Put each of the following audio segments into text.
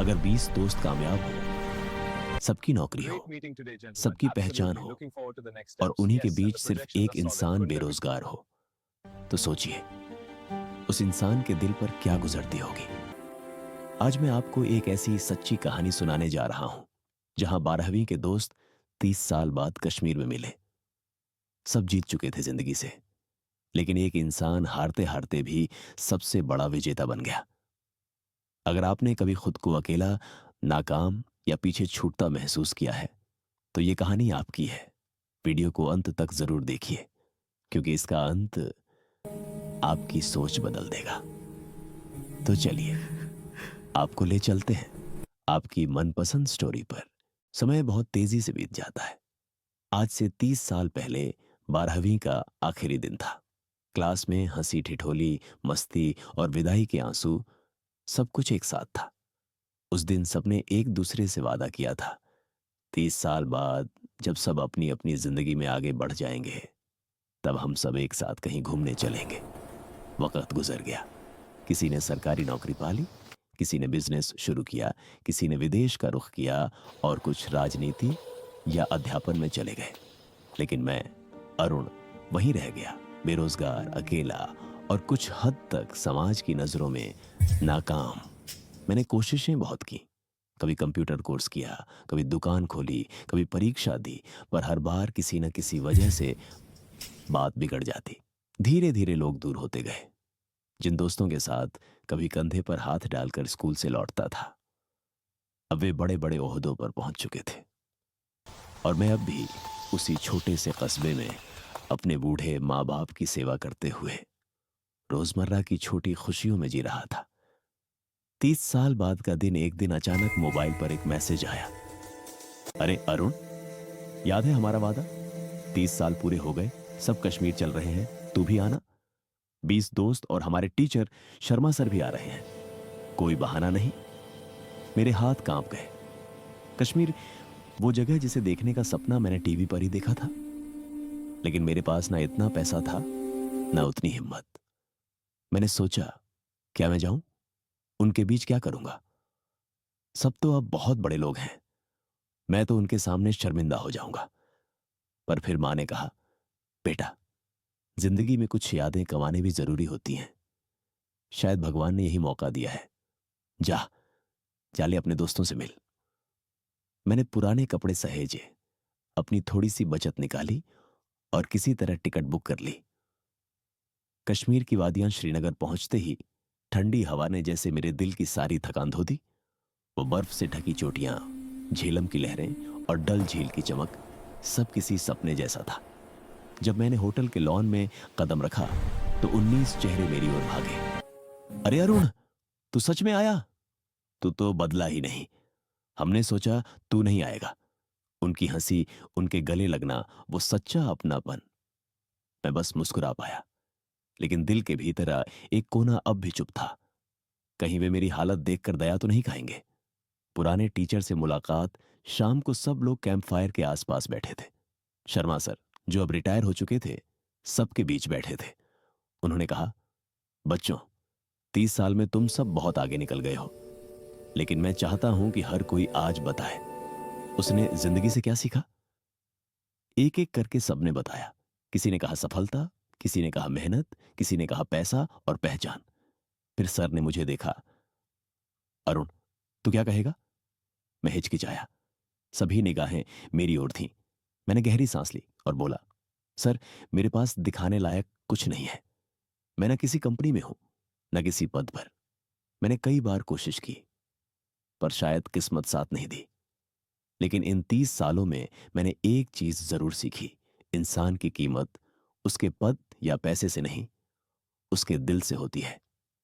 अगर 20 दोस्त कामयाब हो, सबकी नौकरी हो, Great meeting today, gentlemen. सबकी पहचान Absolutely. हो Looking forward to the next और steps. उन्हीं के Yes, and बीच the सिर्फ projections एक are solid. इंसान Couldn't agree. बेरोजगार हो, तो सोचिए उस इंसान के दिल पर क्या गुजरती होगी। आज मैं आपको एक ऐसी सच्ची कहानी सुनाने जा रहा हूं जहां 12वीं के दोस्त 30 साल बाद कश्मीर में मिले। सब जीत चुके थे जिंदगी से, लेकिन एक इंसान हारते हारते भी सबसे बड़ा विजेता बन गया। अगर आपने कभी खुद को अकेला, नाकाम या पीछे छूटता महसूस किया है तो ये कहानी आपकी है। वीडियो को अंत तक जरूर देखिए, क्योंकि इसका अंत आपकी सोच बदल देगा। तो चलिए आपको ले चलते हैं आपकी मनपसंद स्टोरी पर। समय बहुत तेजी से बीत जाता है। आज से 30 साल पहले 12वीं का आखिरी दिन था। क्लास में हंसी ठिठोली, मस्ती और विदाई के आंसू, सब कुछ एक साथ था। उस दिन सबने एक दूसरे से वादा किया था, 30 साल बाद जब सब अपनी अपनी जिंदगी में आगे बढ़ जाएंगे, तब हम सब एक साथ कहीं घूमने चलेंगे। वक्त गुजर गया। किसी ने सरकारी नौकरी पा ली, किसी ने बिजनेस शुरू किया, किसी ने विदेश का रुख किया और कुछ राजनीति या अध्यापन में चले गए। लेकिन मैं, अरुण, वहीं रह गया, बेरोजगार, अकेला और कुछ हद तक समाज की नजरों में नाकाम। मैंने कोशिशें बहुत की, कभी कंप्यूटर कोर्स किया, कभी दुकान खोली, कभी परीक्षा दी, पर हर बार किसी न किसी वजह से बात बिगड़ जाती। धीरे धीरे लोग दूर होते गए। जिन दोस्तों के साथ कभी कंधे पर हाथ डालकर स्कूल से लौटता था, अब वे बड़े बड़े ओहदों पर पहुंच चुके थे और मैं अब भी उसी छोटे से कस्बे में अपने बूढ़े माँ बाप की सेवा करते हुए रोजमर्रा की छोटी खुशियों में जी रहा था। 30 साल बाद का दिन, एक दिन अचानक मोबाइल पर एक मैसेज आया। अरे अरुण, याद है हमारा वादा? 30 साल पूरे हो गए, सब कश्मीर चल रहे हैं, तू भी आना। 20 दोस्त और हमारे टीचर शर्मा सर भी आ रहे हैं। कोई बहाना नहीं। मेरे हाथ कांप गए। कश्मीर वो जगह जिसे देखने का सपना मैंने टीवी पर ही देखा था, लेकिन मेरे पास ना इतना पैसा था, ना उतनी हिम्मत। मैंने सोचा, क्या मैं जाऊं? उनके बीच क्या करूंगा? सब तो अब बहुत बड़े लोग हैं, मैं तो उनके सामने शर्मिंदा हो जाऊंगा। पर फिर मां ने कहा, बेटा, जिंदगी में कुछ यादें कमाने भी जरूरी होती हैं। शायद भगवान ने यही मौका दिया है। जा, जाले अपने दोस्तों से मिल। मैंने पुराने कपड़े सहेजे, अपनी थोड़ी सी बचत निकाली और किसी तरह टिकट बुक कर ली। कश्मीर की वादियां श्रीनगर पहुंचते ही ठंडी हवा ने जैसे मेरे दिल की सारी थकान धो दी। वो बर्फ से ढकी चोटियां, झेलम की लहरें और डल झील की चमक, सब किसी सपने जैसा था। जब मैंने होटल के लॉन में कदम रखा तो 19 चेहरे मेरी ओर भागे। अरे अरुण, तू सच में आया? तू तो बदला ही नहीं। हमने सोचा तू नहीं आएगा। उनकी हंसी, उनके गले लगना, वो सच्चा अपनापन। मैं बस मुस्कुरा पाया, लेकिन दिल के भीतर एक कोना अब भी चुप था। कहीं वे मेरी हालत देखकर दया तो नहीं खाएंगे। पुराने टीचर से मुलाकात। शाम को सब लोग कैंप फायर के आसपास बैठे थे। शर्मा सर, जो अब रिटायर हो चुके थे, सबके बीच बैठे थे। उन्होंने कहा, बच्चों, 30 साल में तुम सब बहुत आगे निकल गए हो, लेकिन मैं चाहता हूं कि हर कोई आज बताए उसने जिंदगी से क्या सीखा। एक एक करके सबने बताया। किसी ने कहा सफलता, किसी ने कहा मेहनत, किसी ने कहा पैसा और पहचान। फिर सर ने मुझे देखा। अरुण, तू क्या कहेगा? मैं हिचकिचाया। सभी निगाहें मेरी ओर थीं। मैंने गहरी सांस ली और बोला, सर, मेरे पास दिखाने लायक कुछ नहीं है। मैं न किसी कंपनी में हूं, न किसी पद पर। मैंने कई बार कोशिश की, पर शायद किस्मत साथ नहीं दी। लेकिन इन 30 सालों में मैंने एक चीज जरूर सीखी, इंसान की कीमत उसके पद या पैसे से नहीं, उसके दिल से होती है।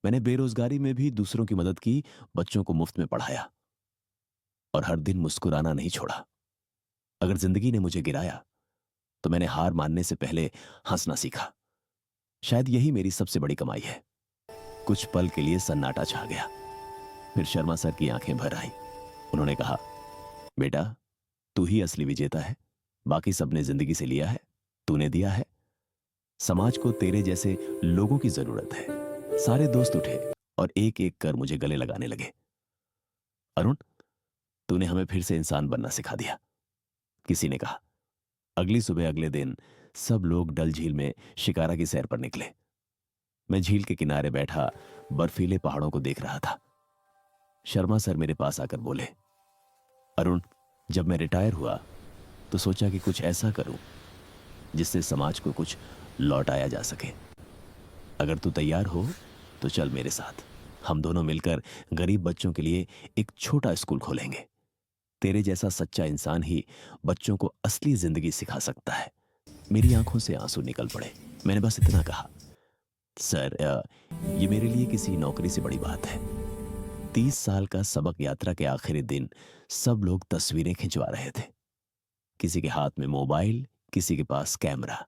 मैंने बेरोजगारी में भी दूसरों की मदद की, बच्चों को मुफ्त में पढ़ाया और हर दिन मुस्कुराना नहीं छोड़ा। अगर जिंदगी ने मुझे गिराया तो मैंने हार मानने से पहले हंसना सीखा। शायद यही मेरी सबसे बड़ी कमाई है। कुछ पल के लिए सन्नाटा छा गया। फिर शर्मा सर की आंखें भर आईं। उन्होंने कहा, बेटा, तू ही असली विजेता है। बाकी सबने जिंदगी से लिया है, तूने दिया है। समाज को तेरे जैसे लोगों की जरूरत है। सारे दोस्त उठे और एक एक कर मुझे गले लगाने लगे। अरुण, तूने हमें फिर से इंसान बनना सिखा दिया, किसी ने कहा। अगली सुबह अगले दिन सब लोग डल झील में शिकारा की सैर पर निकले। मैं झील के किनारे बैठा बर्फीले पहाड़ों को देख रहा था। शर्मा सर मेरे पास आकर बोले, अरुण, जब मैं रिटायर हुआ तो सोचा कि कुछ ऐसा करूं जिससे समाज को कुछ लौटाया जा सके। अगर तू तैयार हो तो चल मेरे साथ। हम दोनों मिलकर गरीब बच्चों के लिए एक छोटा स्कूल खोलेंगे। तेरे जैसा सच्चा इंसान ही बच्चों को असली जिंदगी सिखा सकता है। मेरी आंखों से आंसू निकल पड़े। मैंने बस इतना कहा, सर, ये मेरे लिए किसी नौकरी से बड़ी बात है। 30 साल का सबक यात्रा के आखिरी दिन सब लोग तस्वीरें खिंचवा रहे थे। किसी के हाथ में मोबाइल, किसी के पास कैमरा,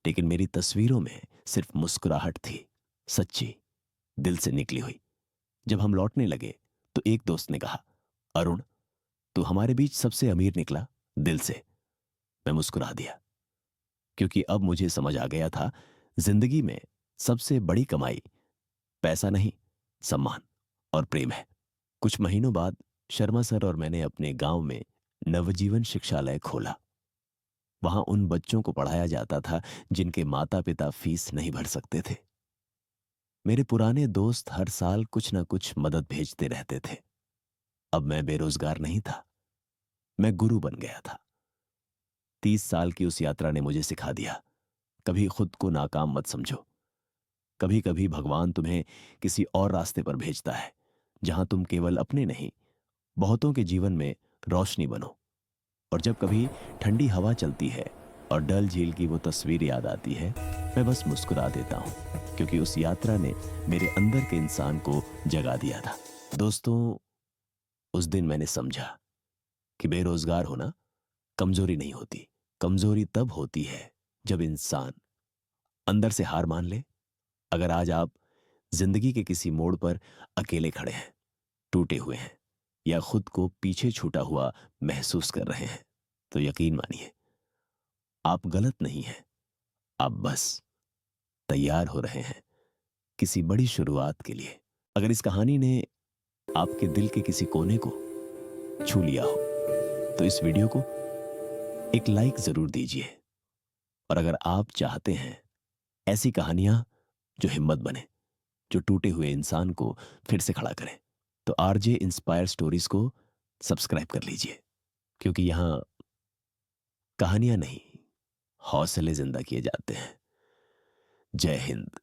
लेकिन मेरी तस्वीरों में सिर्फ मुस्कुराहट थी, सच्ची, दिल से निकली हुई। जब हम लौटने लगे तो एक दोस्त ने कहा, अरुण, तू हमारे बीच सबसे अमीर निकला, दिल से। मैं मुस्कुरा दिया, क्योंकि अब मुझे समझ आ गया था, जिंदगी में सबसे बड़ी कमाई पैसा नहीं, सम्मान और प्रेम है। कुछ महीनों बाद शर्मा सर और मैंने अपने गांव में नवजीवन शिक्षालय खोला। वहां उन बच्चों को पढ़ाया जाता था जिनके माता पिता फीस नहीं भर सकते थे। मेरे पुराने दोस्त हर साल कुछ ना कुछ मदद भेजते रहते थे। अब मैं बेरोजगार नहीं था, मैं गुरु बन गया था। 30 साल की उस यात्रा ने मुझे सिखा दिया, कभी खुद को नाकाम मत समझो। कभी कभी भगवान तुम्हें किसी और रास्ते पर भेजता है, जहां तुम केवल अपने नहीं, बहुतों के जीवन में रोशनी बनो। और जब कभी ठंडी हवा चलती है और डल झील की वो तस्वीर याद आती है, मैं बस मुस्कुरा देता हूं, क्योंकि उस यात्रा ने मेरे अंदर के इंसान को जगा दिया था। दोस्तों, उस दिन मैंने समझा कि बेरोजगार होना कमजोरी नहीं होती। कमजोरी तब होती है जब इंसान अंदर से हार मान ले। अगर आज आप जिंदगी के किसी मोड़ पर अकेले खड़े हैं, टूटे हुए हैं, या खुद को पीछे छूटा हुआ महसूस कर रहे हैं, तो यकीन मानिए, आप गलत नहीं हैं। आप बस तैयार हो रहे हैं किसी बड़ी शुरुआत के लिए। अगर इस कहानी ने आपके दिल के किसी कोने को छू लिया हो तो इस वीडियो को एक लाइक जरूर दीजिए। और अगर आप चाहते हैं ऐसी कहानियां जो हिम्मत बने, जो टूटे हुए इंसान को फिर से खड़ा करें, तो आरजे इंस्पायर स्टोरीज को सब्सक्राइब कर लीजिए, क्योंकि यहां कहानियां नहीं, हौसले जिंदा किए जाते हैं। जय हिंद।